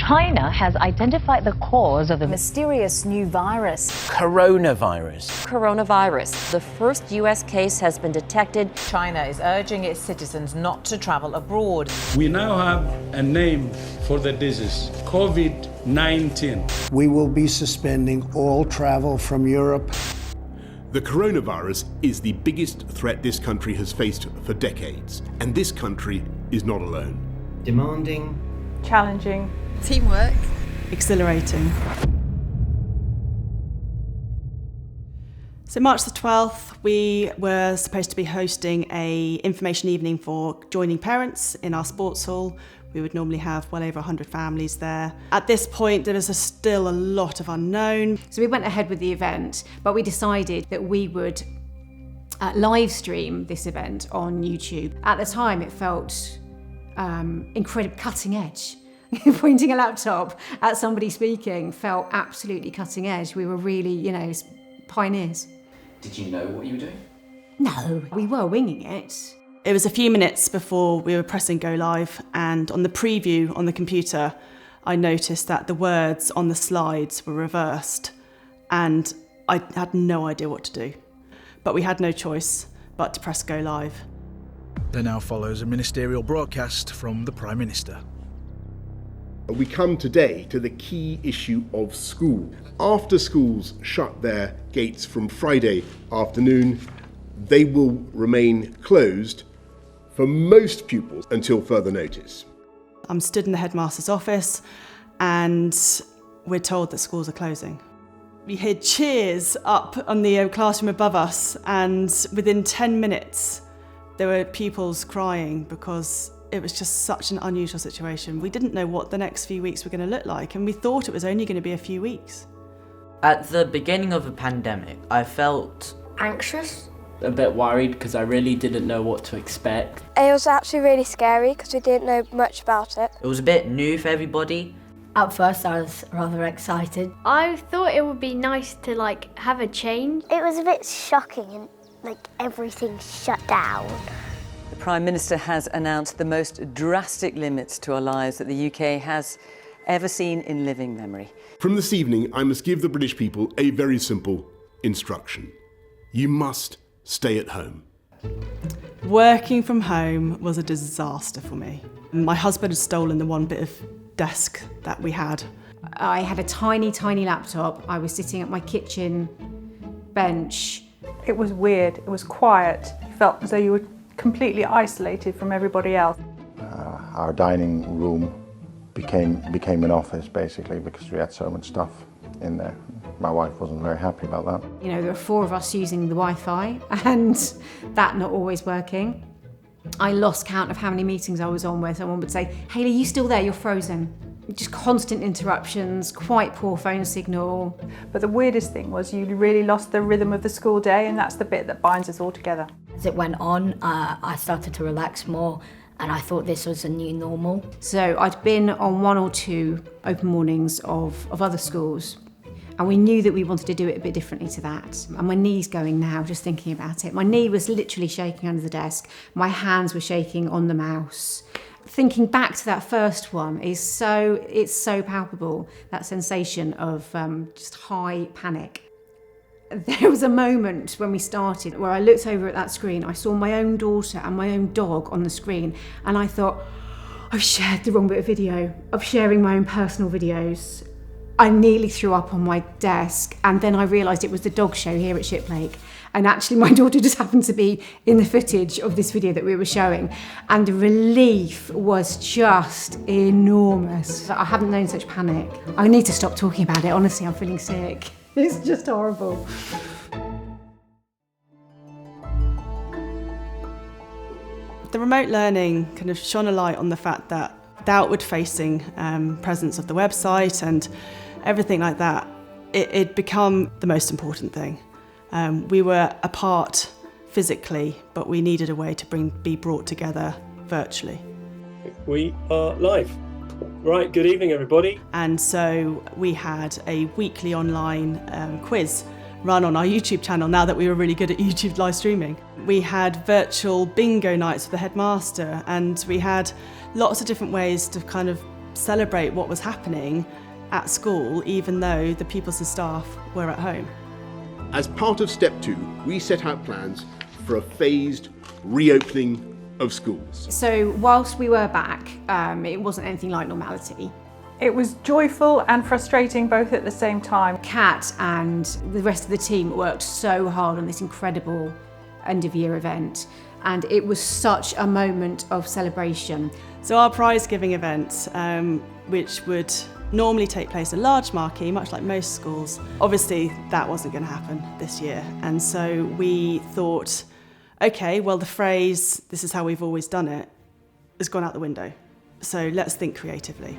China has identified the cause of the mysterious new virus. Coronavirus. Coronavirus. The first US case has been detected. China is urging its citizens not to travel abroad. We now have a name for the disease, Covid19. We will be suspending all travel from Europe. The coronavirus is the biggest threat this country has faced for decades, and this country is not alone. Demanding, challenging, teamwork, exhilarating. So March the 12th, we were supposed to be hosting an information evening for joining parents in our sports hall. We would normally have well over 100 families there. At this point, there was still a lot of unknown. So we went ahead with the event, but we decided that we would live stream this event on YouTube. At the time, it felt incredibly cutting edge. Pointing a laptop at somebody speaking felt absolutely cutting edge. We were really, pioneers. Did you know what you were doing? No, we were winging it. It was a few minutes before we were pressing go live, and on the preview on the computer, I noticed that the words on the slides were reversed, and I had no idea what to do. But we had no choice but to press go live. There now follows a ministerial broadcast from the Prime Minister. We come today to the key issue of school. After schools shut their gates from Friday afternoon, they will remain closed for most pupils until further notice. I'm stood in the headmaster's office and we're told that schools are closing. We heard cheers up on the classroom above us, and within 10 minutes there were pupils crying because it was just such an unusual situation. We didn't know what the next few weeks were going to look like, and we thought it was only going to be a few weeks. At the beginning of the pandemic, I felt anxious. A bit worried because I really didn't know what to expect. It was actually really scary because we didn't know much about it. It was a bit new for everybody. At first I was rather excited. I thought it would be nice to have a change. It was a bit shocking and everything shut down. The Prime Minister has announced the most drastic limits to our lives that the UK has ever seen in living memory. From this evening, I must give the British people a very simple instruction. You must stay at home. Working from home was a disaster for me. My husband had stolen the one bit of desk that we had. I had a tiny, tiny laptop. I was sitting at my kitchen bench. It was weird, it was quiet. You felt as though you were completely isolated from everybody else. Our dining room became an office basically because we had so much stuff in there. My wife wasn't very happy about that. There were 4 of us using the Wi-Fi and that not always working. I lost count of how many meetings I was on where someone would say, "Hayley, you still there? You're frozen." Just constant interruptions, quite poor phone signal. But the weirdest thing was you really lost the rhythm of the school day, and that's the bit that binds us all together. As it went on, I started to relax more, and I thought this was a new normal. So I'd been on 1 or 2 open mornings of other schools, and we knew that we wanted to do it a bit differently to that. And my knee's going now, just thinking about it. My knee was literally shaking under the desk. My hands were shaking on the mouse. Thinking back to that first one it's so palpable, that sensation of just high panic. There was a moment when we started where I looked over at that screen, I saw my own daughter and my own dog on the screen, and I thought, I've shared the wrong bit of video. I'm sharing my own personal videos. I nearly threw up on my desk, and then I realised it was the dog show here at Shiplake. And actually my daughter just happened to be in the footage of this video that we were showing. And the relief was just enormous. I haven't known such panic. I need to stop talking about it, honestly, I'm feeling sick. It's just horrible. The remote learning kind of shone a light on the fact that the outward-facing presence of the website and everything like that, it'd become the most important thing. We were apart physically, but we needed a way to be brought together virtually. We are live. Right, good evening everybody. And so we had a weekly online quiz run on our YouTube channel now that we were really good at YouTube live streaming. We had virtual bingo nights with the headmaster, and we had lots of different ways to kind of celebrate what was happening at school, even though the pupils and staff were at home. As part of step 2, we set out plans for a phased reopening of schools. So whilst we were back, it wasn't anything like normality. It was joyful and frustrating both at the same time. Kat and the rest of the team worked so hard on this incredible end of year event, and it was such a moment of celebration. So our prize giving event, which would normally take place at large marquee, much like most schools, obviously that wasn't going to happen this year. And so we thought, okay, well the phrase, this is how we've always done it, has gone out the window. So let's think creatively.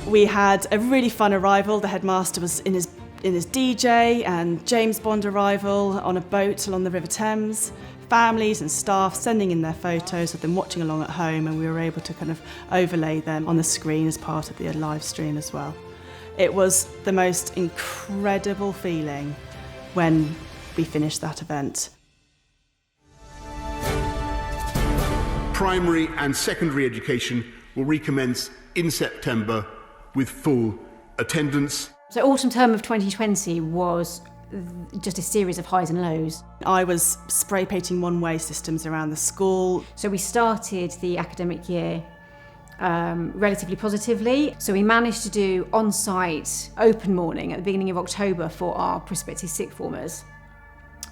We had a really fun arrival. The headmaster was in his DJ, and James Bond arrival on a boat along the River Thames. Families and staff sending in their photos of them watching along at home, and we were able to kind of overlay them on the screen as part of the live stream as well. It was the most incredible feeling when we finished that event. Primary and secondary education will recommence in September with full attendance. So autumn term of 2020 was just a series of highs and lows. I was spray painting one-way systems around the school. So we started the academic year relatively positively. So we managed to do on-site open morning at the beginning of October for our prospective sixth formers,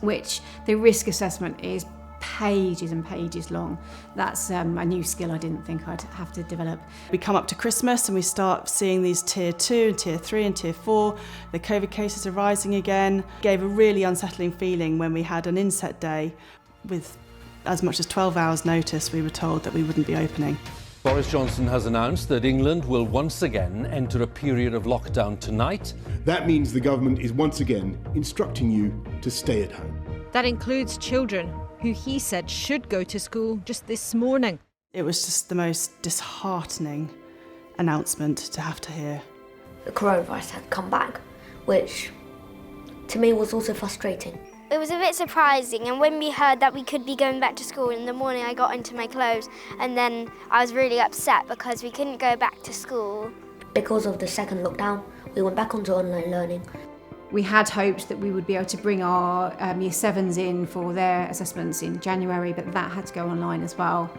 which the risk assessment is pages and pages long. That's a new skill I didn't think I'd have to develop. We come up to Christmas and we start seeing these tier 2 and tier 3 and tier 4. The COVID cases are rising again. Gave a really unsettling feeling when we had an inset day with as much as 12 hours notice. We were told that we wouldn't be opening. Boris Johnson has announced that England will once again enter a period of lockdown tonight. That means the government is once again instructing you to stay at home. That includes children, who he said should go to school just this morning. It was just the most disheartening announcement to have to hear. The coronavirus had come back, which to me was also frustrating. It was a bit surprising, and when we heard that we could be going back to school in the morning, I got into my clothes, and then I was really upset because we couldn't go back to school. Because of the second lockdown, we went back onto online learning. We had hoped that we would be able to bring our Year 7s in for their assessments in January, but that had to go online as well.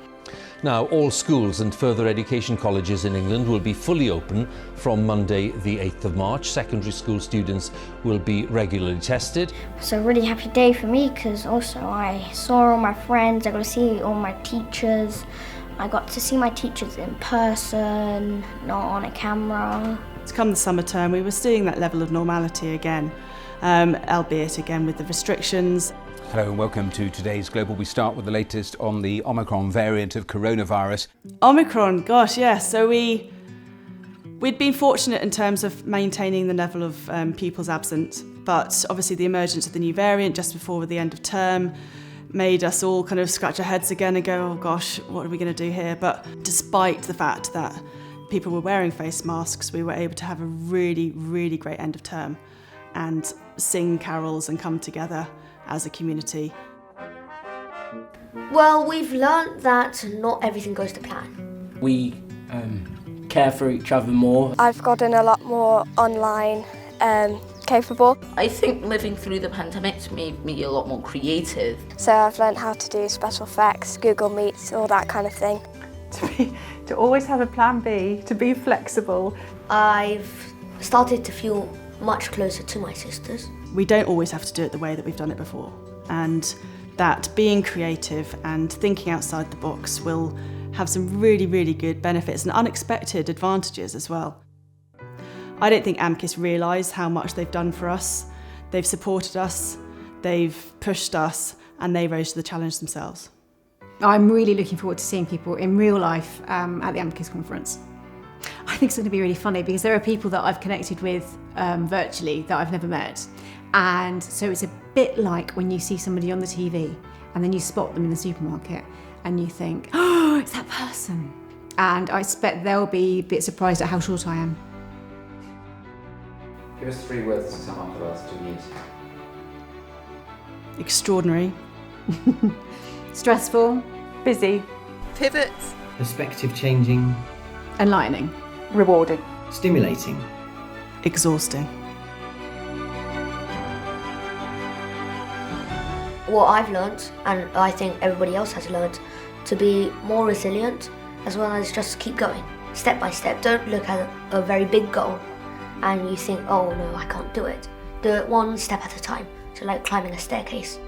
Now, all schools and further education colleges in England will be fully open from Monday the 8th of March. Secondary school students will be regularly tested. It's a really happy day for me because also I saw all my friends, I got to see all my teachers. I got to see my teachers in person, not on a camera. To come the summer term, we were seeing that level of normality again, albeit again with the restrictions. Hello and welcome to today's Global. We start with the latest on the Omicron variant of coronavirus. Omicron, gosh, yes. So we'd been fortunate in terms of maintaining the level of pupils absent, but obviously the emergence of the new variant just before the end of term made us all kind of scratch our heads again and go, oh gosh, what are we going to do here? But despite the fact that people were wearing face masks, we were able to have a really, really great end of term and sing carols and come together as a community. Well, we've learnt that not everything goes to plan. We care for each other more. I've gotten a lot more online capable. I think living through the pandemic made me a lot more creative. So I've learned how to do special effects, Google Meets, all that kind of thing. To always have a plan B, to be flexible. I've started to feel much closer to my sisters. We don't always have to do it the way that we've done it before, and that being creative and thinking outside the box will have some really, really good benefits and unexpected advantages as well. I don't think AMCIS realise how much they've done for us. They've supported us, they've pushed us, and they rose to the challenge themselves. I'm really looking forward to seeing people in real life at the AMCIS conference. I think it's going to be really funny because there are people that I've connected with virtually that I've never met. And so it's a bit like when you see somebody on the TV and then you spot them in the supermarket and you think, oh, it's that person. And I expect they'll be a bit surprised at how short I am. Give us 3 words to sum up the last 2 years. Extraordinary. Stressful. Busy. pivots. Perspective changing. Enlightening. Rewarding. Stimulating. Exhausting. What I've learnt, and I think everybody else has learnt, to be more resilient as well as just keep going, step by step. Don't look at a very big goal and you think, oh no, I can't do it. Do it one step at a time, so like climbing a staircase.